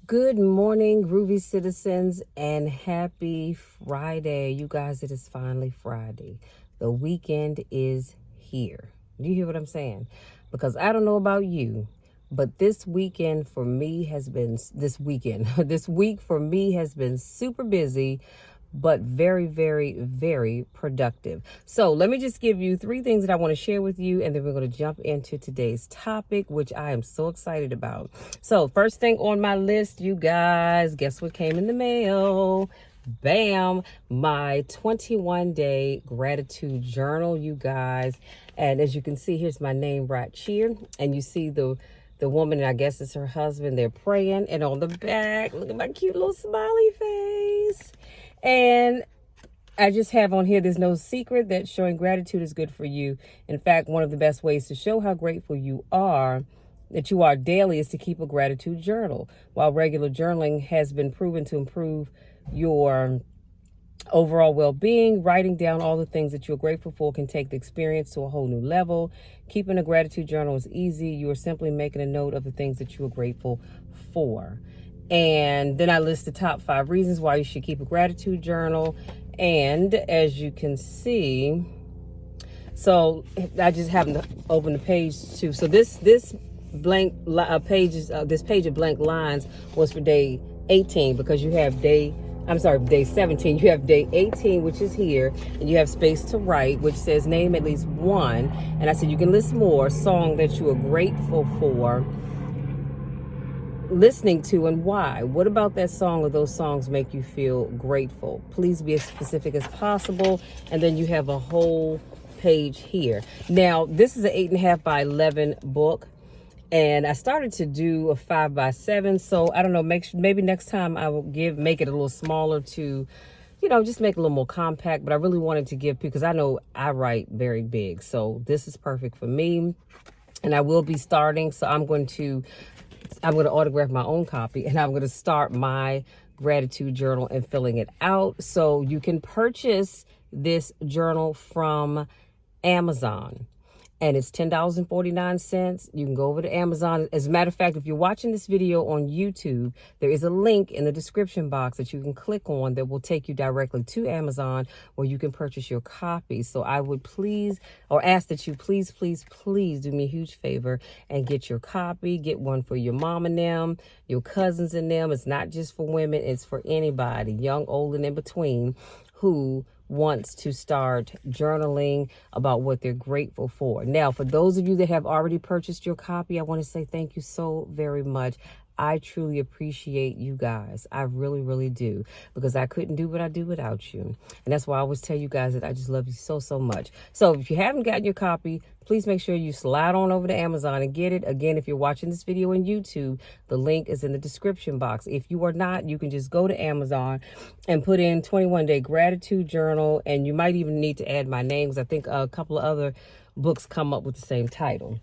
Good morning, groovy citizens, and happy Friday. You guys, it is finally Friday. The weekend is here. Do you hear what I'm saying? Because I don't know about you, but this week for me has been super busy, but very, very, very productive. So let me just give you 3 things that I want to share with you, and then we're going to jump into today's topic, which I am so excited about. So first thing on my list, you guys, guess what came in the mail? Bam, my 21-day gratitude journal, you guys. And as you can see, here's my name right here, and you see the woman, and I guess it's her husband, they're praying, and on the back, look at my cute little smiley face. And I just have on here, there's no secret that showing gratitude is good for you. In fact, one of the best ways to show how grateful you are daily is to keep a gratitude journal. While regular journaling has been proven to improve your overall well-being, writing down all the things that you're grateful for can take the experience to a whole new level. Keeping a gratitude journal is easy. You are simply making a note of the things that you are grateful for. And then I list the top 5 reasons why you should keep a gratitude journal. And as you can see, so I just happen to open the page too. So this blank pages, this page of blank lines was for day 18, because you have day 17. You have day 18, which is here, and you have space to write, which says name at least one. And I said you can list more song that you are grateful for listening to and why. What about that song or those songs make you feel grateful? Please be as specific as possible. And then you have a whole page here. Now, this is an 8.5 by 11 book, and I started to do a 5 by 7. So I don't know, maybe next time I will make it a little smaller to, just make it a little more compact. But I really wanted to give, because I know I write very big, so this is perfect for me. And I will be starting, so I'm going to autograph my own copy, and I'm going to start my gratitude journal and filling it out. So you can purchase this journal from Amazon, and it's $10.49. You can go over to Amazon. As a matter of fact, if you're watching this video on YouTube, there is a link in the description box that you can click on that will take you directly to Amazon, where you can purchase your copy. So I would ask that you please do me a huge favor and get your copy. Get one for your mom and them, your cousins and them. It's not just for women, it's for anybody, young, old, and in between, who wants to start journaling about what they're grateful for. Now, for those of you that have already purchased your copy, I want to say thank you so very much. I truly appreciate you guys. I really, really do, because I couldn't do what I do without you. And that's why I always tell you guys that I just love you so, so much. So if you haven't gotten your copy, please make sure you slide on over to Amazon and get it. Again, if you're watching this video on YouTube, the link is in the description box. If you are not, you can just go to Amazon and put in 21-day gratitude journal. And you might even need to add my name, because I think a couple of other books come up with the same title.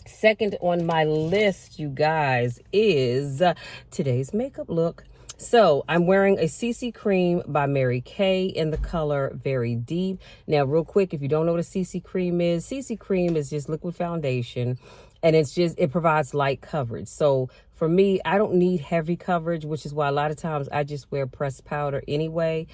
Second on my list, you guys, is today's makeup look. So I'm wearing a CC cream by Mary Kay in the color Very Deep. Now, real quick, if you don't know what a CC cream is just liquid foundation, and it provides light coverage. So for me, I don't need heavy coverage, which is why a lot of times I just wear pressed powder anyway.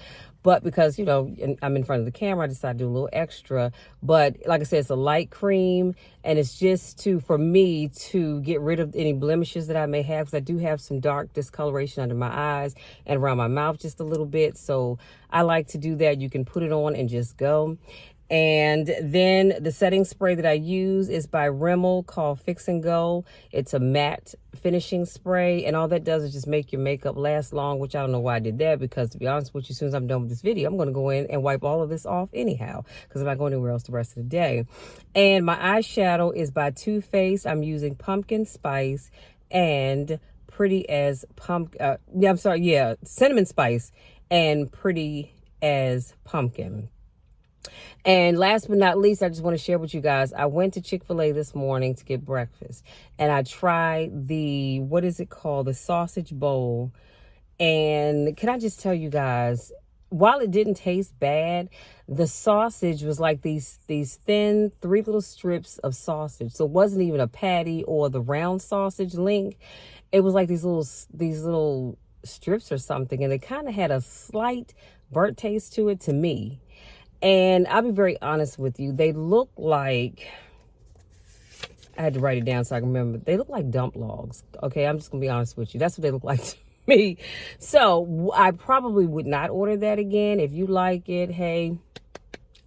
But because, I'm in front of the camera, I decided to do a little extra. But like I said, it's a light cream, and it's just for me to get rid of any blemishes that I may have, because I do have some dark discoloration under my eyes and around my mouth just a little bit. So I like to do that. You can put it on and just go. And then the setting spray that I use is by Ramen, called Fix and Go. It's a matte finishing spray, and all that does is just make your makeup last long, which I don't know why I did that, because to be honest with you, as soon as I'm done with this video, I'm going to go in and wipe all of this off anyhow, because I'm not going anywhere else the rest of the day. And my eyeshadow is by Too Faced. I'm using Pumpkin Spice and Cinnamon Spice and Pretty as Pumpkin. And last but not least, I just want to share with you guys, I went to Chick-fil-A this morning to get breakfast, and I tried the sausage bowl. And can I just tell you guys, while it didn't taste bad, the sausage was like these thin 3 little strips of sausage. So it wasn't even a patty or the round sausage link. It was like these little strips or something, and they kind of had a slight burnt taste to it to me. And I'll be very honest with you, they look like, I had to write it down so I can remember. They look like dump logs. Okay, I'm just gonna be honest with you. That's what they look like to me. So I probably would not order that again. If you like it, hey,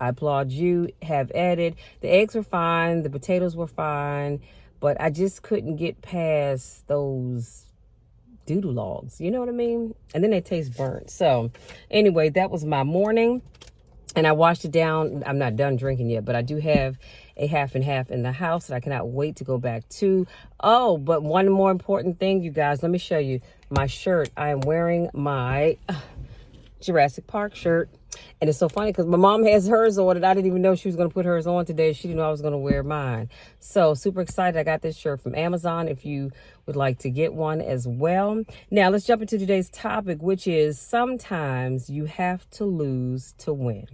I applaud you. Have at it. The eggs were fine. The potatoes were fine. But I just couldn't get past those doodle logs. You know what I mean? And then they taste burnt. So anyway, that was my morning. And I washed it down. I'm not done drinking yet, but I do have a half and half in the house that I cannot wait to go back to. Oh, but one more important thing, you guys, let me show you my shirt. I am wearing my Jurassic Park shirt. And it's so funny because my mom has hers on and I didn't even know she was going to put hers on today. She didn't know I was going to wear mine. So super excited. I got this shirt from Amazon if you would like to get one as well. Now let's jump into today's topic, which is sometimes you have to lose to win.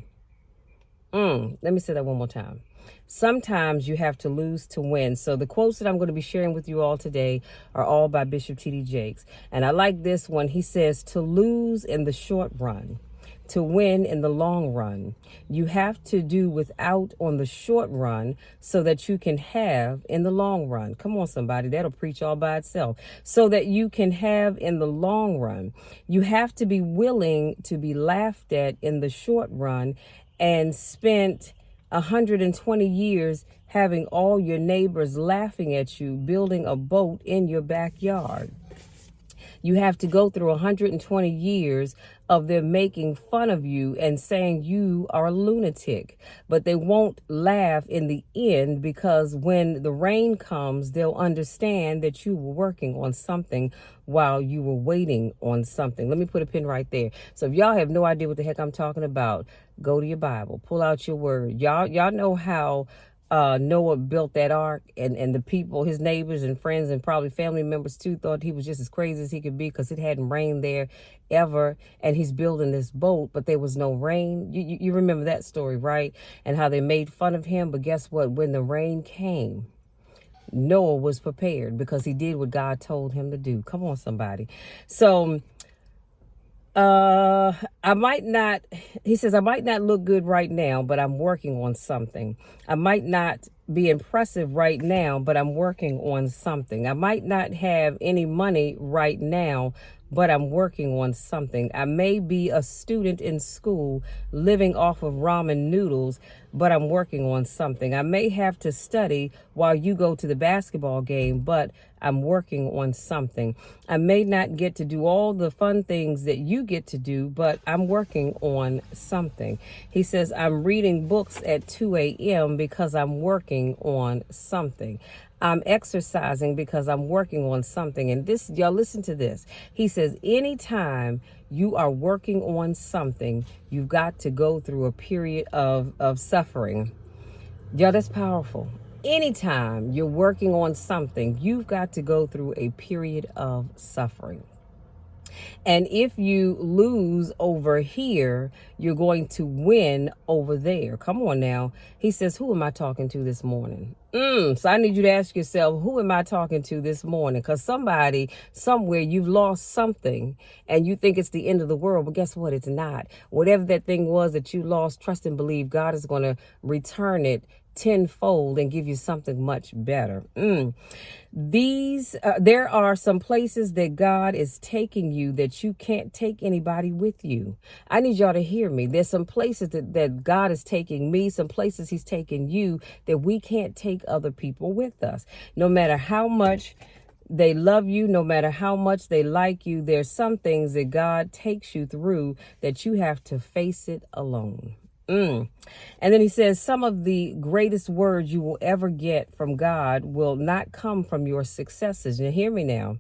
Let me say that one more time. Sometimes you have to lose to win. So the quotes that I'm going to be sharing with you all today are all by Bishop T.D. Jakes. And I like this one. He says, to lose in the short run, to win in the long run. You have to do without on the short run so that you can have in the long run. Come on, somebody, that'll preach all by itself. So that you can have in the long run. You have to be willing to be laughed at in the short run and spent 120 years having all your neighbors laughing at you, building a boat in your backyard. You have to go through 120 years of them making fun of you and saying you are a lunatic. But they won't laugh in the end because when the rain comes, they'll understand that you were working on something while you were waiting on something. Let me put a pin right there. So if y'all have no idea what the heck I'm talking about, go to your Bible, pull out your word. Y'all know how Noah built that ark, and the people, his neighbors and friends and probably family members too, thought he was just as crazy as he could be because it hadn't rained there ever, and he's building this boat, but there was no rain. You remember that story, right? And how they made fun of him, but guess what? When the rain came, Noah was prepared because he did what God told him to do. Come on, somebody. So I might not, he says, I might not look good right now, but I'm working on something. I might not be impressive right now, but I'm working on something. I might not have any money right now, but I'm working on something. I may be a student in school living off of ramen noodles, but I'm working on something. I may have to study while you go to the basketball game, but I'm working on something. I may not get to do all the fun things that you get to do, but I'm working on something. He says, I'm reading books at 2 a.m. because I'm working on something. I'm exercising because I'm working on something. And this, y'all listen to this. He says, anytime you are working on something, you've got to go through a period of suffering. Y'all, that's powerful. Anytime you're working on something, you've got to go through a period of suffering. And if you lose over here, you're going to win over there. Come on now. He says, who am I talking to this morning? So I need you to ask yourself, who am I talking to this morning? Because somebody, somewhere, you've lost something and you think it's the end of the world. But guess what? It's not. Whatever that thing was that you lost, trust and believe God is going to return it tenfold and give you something much better. There are some places that God is taking you that you can't take anybody with you. I need y'all to hear me. There's some places that God is taking me, some places he's taking you that we can't take other people with us. No matter how much they love you, no matter how much they like you, there's some things that God takes you through that you have to face it alone. And then he says, some of the greatest words you will ever get from God will not come from your successes. You hear me now?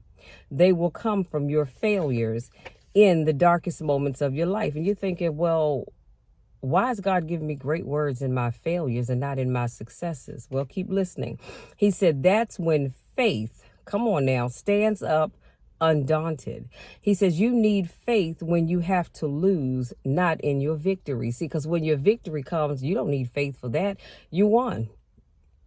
They will come from your failures in the darkest moments of your life. And you're thinking, well, why is God giving me great words in my failures and not in my successes? Well, keep listening. He said, that's when faith, come on now, stands up undaunted. He says you need faith when you have to lose, not in your victory. See, because when your victory comes, you don't need faith for that. You won.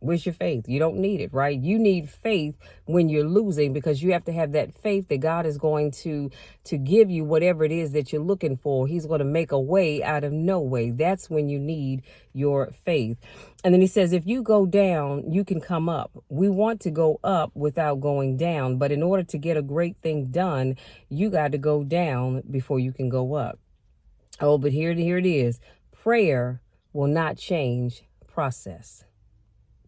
Where's your faith? You don't need it, right? You need faith when you're losing, because you have to have that faith that God is going to give you whatever it is that you're looking for. He's going to make a way out of no way. That's when you need your faith. And then he says, if you go down, you can come up. We want to go up without going down. But in order to get a great thing done, you got to go down before you can go up. Oh, but here it is. Prayer will not change process.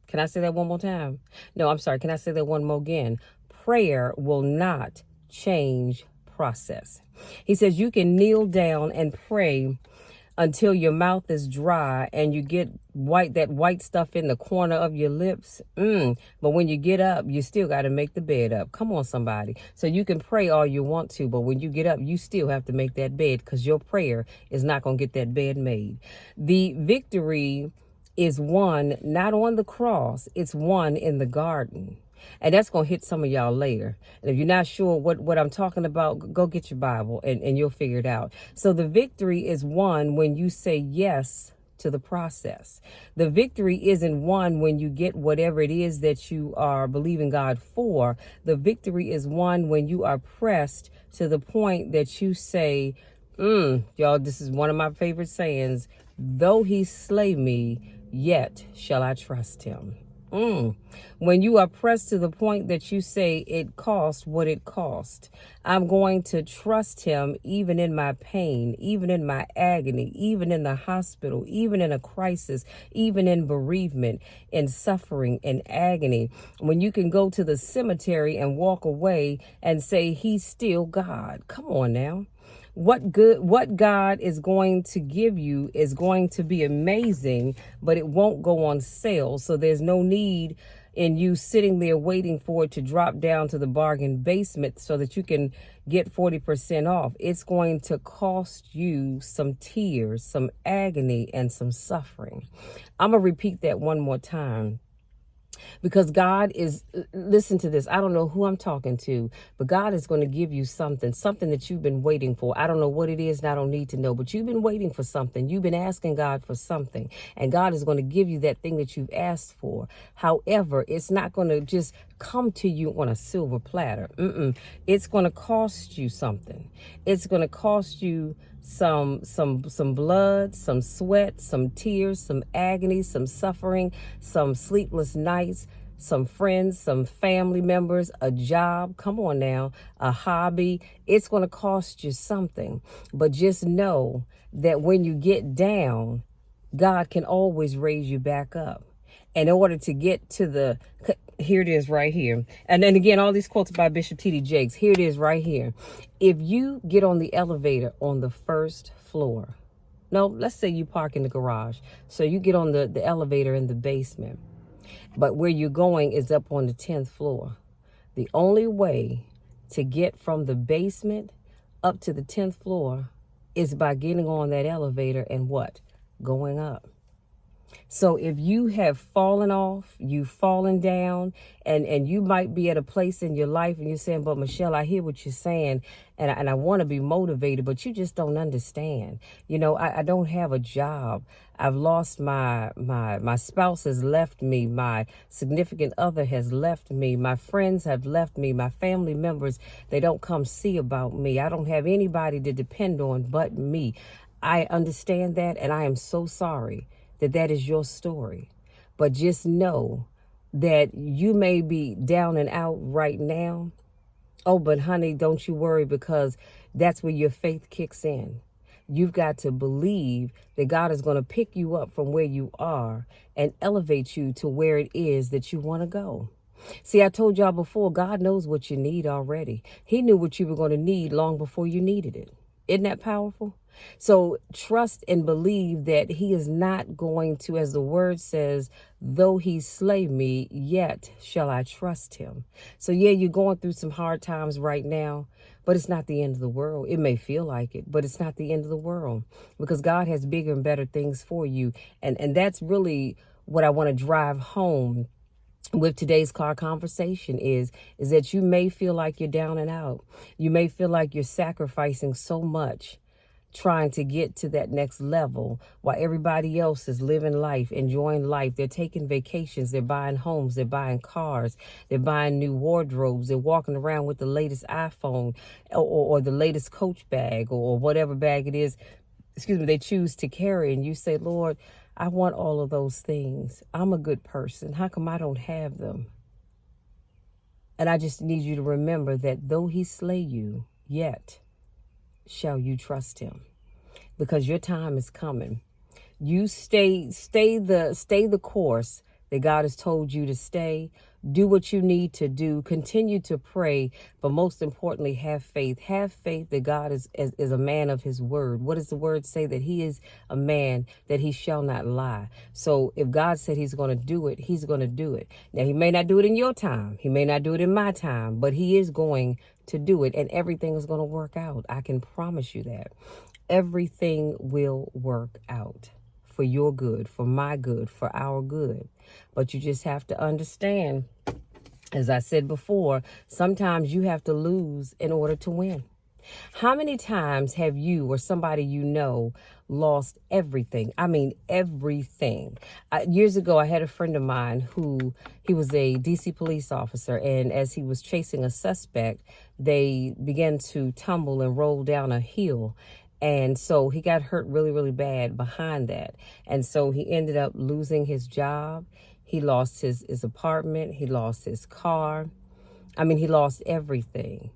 Can I say that one more time? No, I'm sorry. Can I say that one more again? Prayer will not change process. He says you can kneel down and pray until your mouth is dry and you get that white stuff in the corner of your lips. But when you get up, you still got to make the bed up. Come on, somebody. So you can pray all you want to, but when you get up, you still have to make that bed, because your prayer is not going to get that bed made. The victory is won not on the cross, it's won in the garden. And that's going to hit some of y'all later. And if you're not sure what I'm talking about, go get your Bible and you'll figure it out. So the victory is won when you say yes to the process. The victory isn't won when you get whatever it is that you are believing God for. The victory is won when you are pressed to the point that you say, y'all, this is one of my favorite sayings, though he slay me, yet shall I trust him. When you are pressed to the point that you say, it cost what it cost. I'm going to trust him even in my pain, even in my agony, even in the hospital, even in a crisis, even in bereavement, in suffering, in agony. When you can go to the cemetery and walk away and say, he's still God. Come on now. What God is going to give you is going to be amazing, but it won't go on sale. So there's no need in you sitting there waiting for it to drop down to the bargain basement so that you can get 40% off. It's going to cost you some tears, some agony, and some suffering. I'm going to repeat that one more time. Because God is, listen to this, I don't know who I'm talking to, but God is going to give you something that you've been waiting for. I don't know what it is and I don't need to know, but you've been waiting for something. You've been asking God for something, and God is going to give you that thing that you've asked for. However, it's not going to just come to you on a silver platter. It's going to cost you something. It's going to cost you some blood, some sweat, some tears, some agony, some suffering, some sleepless nights, some friends, some family members, a job, come on now, a hobby. It's going to cost you something. But just know that when you get down, God can always raise you back up. In order to get to here it is right here. And then again, all these quotes by Bishop T.D. Jakes. Here it is right here. If you get on the elevator on the first floor, no, let's say you park in the garage. So you get on the elevator in the basement, but where you're going is up on the 10th floor. The only way to get from the basement up to the 10th floor is by getting on that elevator and what? Going up. So if you have fallen off, you've fallen down, and you might be at a place in your life and you're saying, but Michelle, I hear what you're saying, and I want to be motivated, but you just don't understand. You know, I don't have a job. I've lost my spouse has left me. My significant other has left me. My friends have left me. My family members, they don't come see about me. I don't have anybody to depend on but me. I understand that, and I am so sorry that is your story. But just know that you may be down and out right now. Oh, but honey, don't you worry, because that's where your faith kicks in. You've got to believe that God is going to pick you up from where you are and elevate you to where it is that you want to go. See, I told y'all before, God knows what you need already. He knew what you were going to need long before you needed it. Isn't that powerful? So trust and believe that he is not going to, as the word says, though he slay me, yet shall I trust him. So yeah, you're going through some hard times right now, but it's not the end of the world. It may feel like it, but it's not the end of the world, because God has bigger and better things for you. And that's really what I want to drive home with today's car conversation is that you may feel like you're down and out. You may feel like you're sacrificing so much trying to get to that next level while everybody else is living life, enjoying life. They're taking vacations, they're buying homes, they're buying cars, they're buying new wardrobes, they're walking around with the latest iPhone or the latest Coach bag or whatever bag it is, they choose to carry. And you say, Lord, I want all of those things. I'm a good person. How come I don't have them? And I just need you to remember that though he slay you, yet shall you trust him, because your time is coming. You stay the course that God has told you to stay. Do what you need to do. Continue to pray, but most importantly, have faith. Have faith that God is a man of his word. What does the word say? That he is a man that he shall not lie. So if God said he's going to do it, he's going to do it. Now, he may not do it in your time. He may not do it in my time, but he is going to do it, and everything is going to work out. I can promise you that. Everything will work out for your good, for my good, for our good. But you just have to understand, as I said before, sometimes you have to lose in order to win. How many times have you or somebody you know lost everything? I mean, everything. Years ago, I had a friend of mine who, he was a DC police officer, and as he was chasing a suspect, they began to tumble and roll down a hill. And so he got hurt really, really bad behind that. And so he ended up losing his job. He lost his apartment. He lost his car. I mean, he lost everything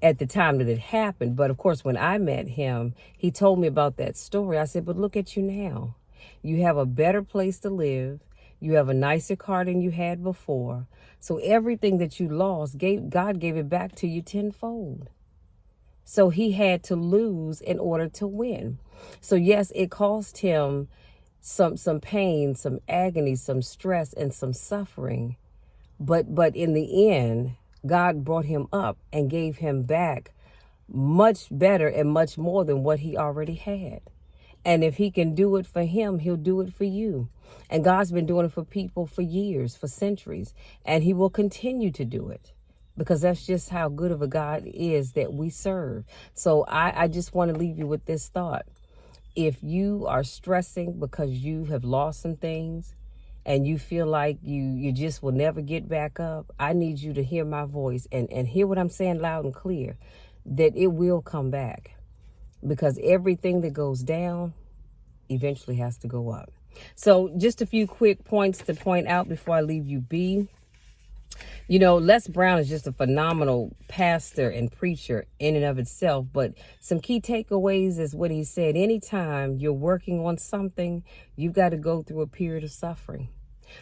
at the time that it happened. But of course, when I met him, he told me about that story. I said, but look at you now. You have a better place to live. You have a nicer car than you had before. So everything that you lost, God gave it back to you tenfold. So he had to lose in order to win. So yes, it cost him some pain, some agony, some stress, and some suffering. But in the end, God brought him up and gave him back much better and much more than what he already had. And if he can do it for him, he'll do it for you. And God's been doing it for people for years, for centuries, and he will continue to do it, because that's just how good of a God is that we serve. So I just want to leave you with this thought. If you are stressing because you have lost some things and you feel like you just will never get back up, I need you to hear my voice and hear what I'm saying loud and clear, that it will come back, because everything that goes down eventually has to go up. So just a few quick points to point out before I leave you be. You know, Les Brown is just a phenomenal pastor and preacher in and of itself, but some key takeaways is what he said. Anytime you're working on something, you've got to go through a period of suffering.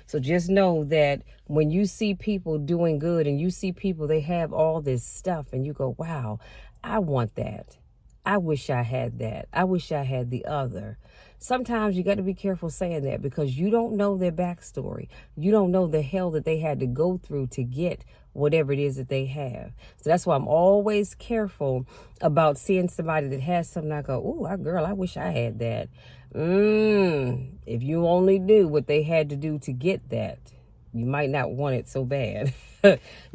So just know that when you see people doing good and you see people, they have all this stuff and you go, wow, I want that. I wish I had that. I wish I had the other. Sometimes you got to be careful saying that, because you don't know their backstory. You don't know the hell that they had to go through to get whatever it is that they have. So that's why I'm always careful about seeing somebody that has something. I go, ooh, girl, I wish I had that. If you only knew what they had to do to get that, you might not want it so bad.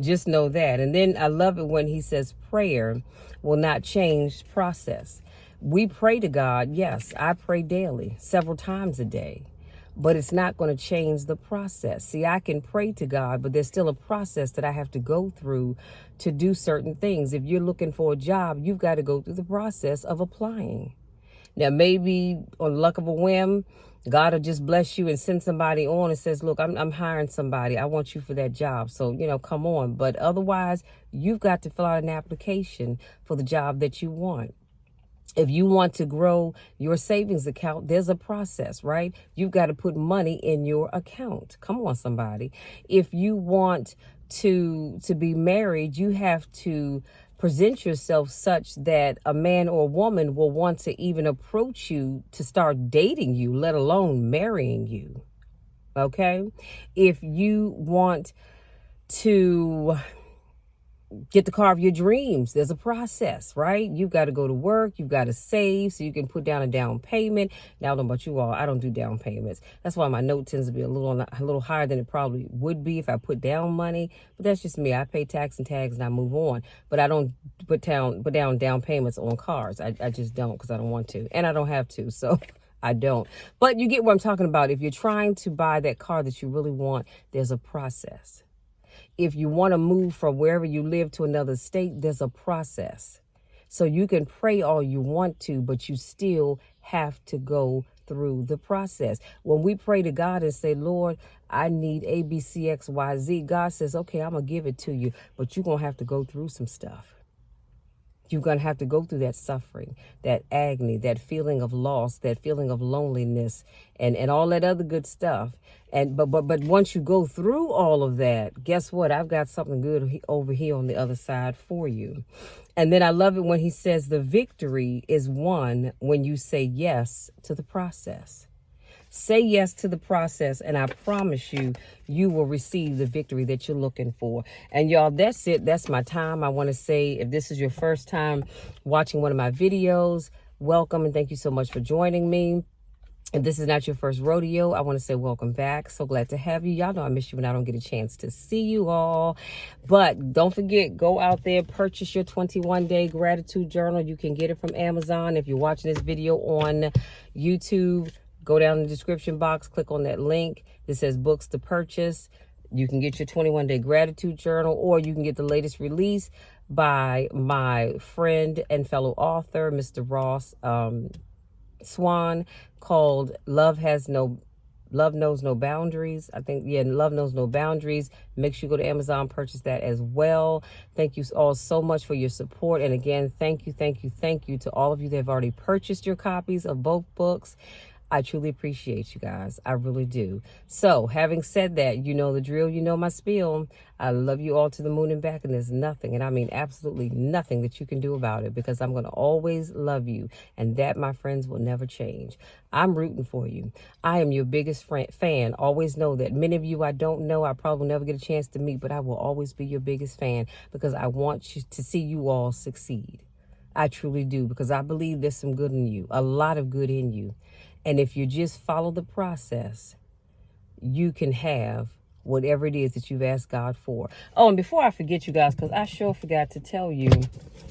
Just know that. And then I love it when he says prayer will not change process. We pray to God. Yes, I pray daily, several times a day, but it's not going to change the process. See, I can pray to God, but there's still a process that I have to go through to do certain things. If you're looking for a job, you've got to go through the process of applying. Now, maybe on the luck of a whim, God will just bless you and send somebody on and says, look, I'm hiring somebody. I want you for that job. So, come on. But otherwise, you've got to fill out an application for the job that you want. If you want to grow your savings account, there's a process, right? You've got to put money in your account. Come on, somebody. If you want to be married, you have to present yourself such that a man or a woman will want to even approach you to start dating you, let alone marrying you. Okay? If you want to get the car of your dreams. There's a process, right? You've got to go to work. You've got to save so you can put down a down payment. Now, I don't know about you all. I don't do down payments. That's why my note tends to be a little higher than it probably would be if I put down money. But that's just me. I pay tax and tags and I move on. But I don't put down payments on cars. I just don't, because I don't want to. And I don't have to. So I don't. But you get what I'm talking about. If you're trying to buy that car that you really want, there's a process. If you want to move from wherever you live to another state, there's a process. So you can pray all you want to, but you still have to go through the process. When we pray to God and say, Lord, I need A, B, C, X, Y, Z, God says, okay, I'm going to give it to you, but you're going to have to go through some stuff. You're going to have to go through that suffering, that agony, that feeling of loss, that feeling of loneliness, and all that other good stuff. But once you go through all of that, guess what? I've got something good over here on the other side for you. And then I love it when he says the victory is won when you say yes to the process. Say yes to the process, and I promise you, you will receive the victory that you're looking for. And y'all, that's it. That's my time. I want to say, if this is your first time watching one of my videos, welcome and thank you so much for joining me. If this is not your first rodeo, I want to say welcome back. So glad to have you. Y'all know I miss you when I don't get a chance to see you all. But don't forget, go out there, purchase your 21-day gratitude journal. You can get it from Amazon. If you're watching this video on YouTube, go down in the description box, click on that link that says books to purchase. You can get your 21-day gratitude journal, or you can get the latest release by my friend and fellow author, Mr. Ross Swan, called Love Knows No Boundaries. I think, yeah, Love Knows No Boundaries. Make sure you go to Amazon, purchase that as well. Thank you all so much for your support. And again, thank you to all of you that have already purchased your copies of both books. I truly appreciate you guys. I really do. So, having said that, you know the drill, you know my spiel. I love you all to the moon and back, and there's nothing, and I mean absolutely nothing that you can do about it, because I'm going to always love you, and that, my friends, will never change. I'm rooting for you. I am your biggest fan. Always know that. Many of you I don't know, I probably never get a chance to meet, but I will always be your biggest fan, because I want you to see you all succeed. I truly do, because I believe there's some good in you, a lot of good in you. And if you just follow the process, you can have whatever it is that you've asked God for. Oh, and before I forget, you guys, because I sure forgot to tell you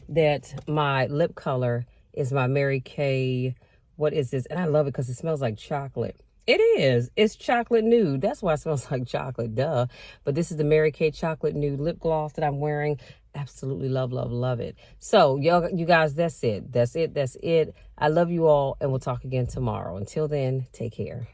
that my lip color is my Mary Kay. What is this? And I love it because it smells like chocolate. It is. It's chocolate nude. That's why it smells like chocolate, duh. But this is the Mary Kay chocolate nude lip gloss that I'm wearing. Absolutely love it. So, you guys, that's it. I love you all, and we'll talk again tomorrow. Until then, take care.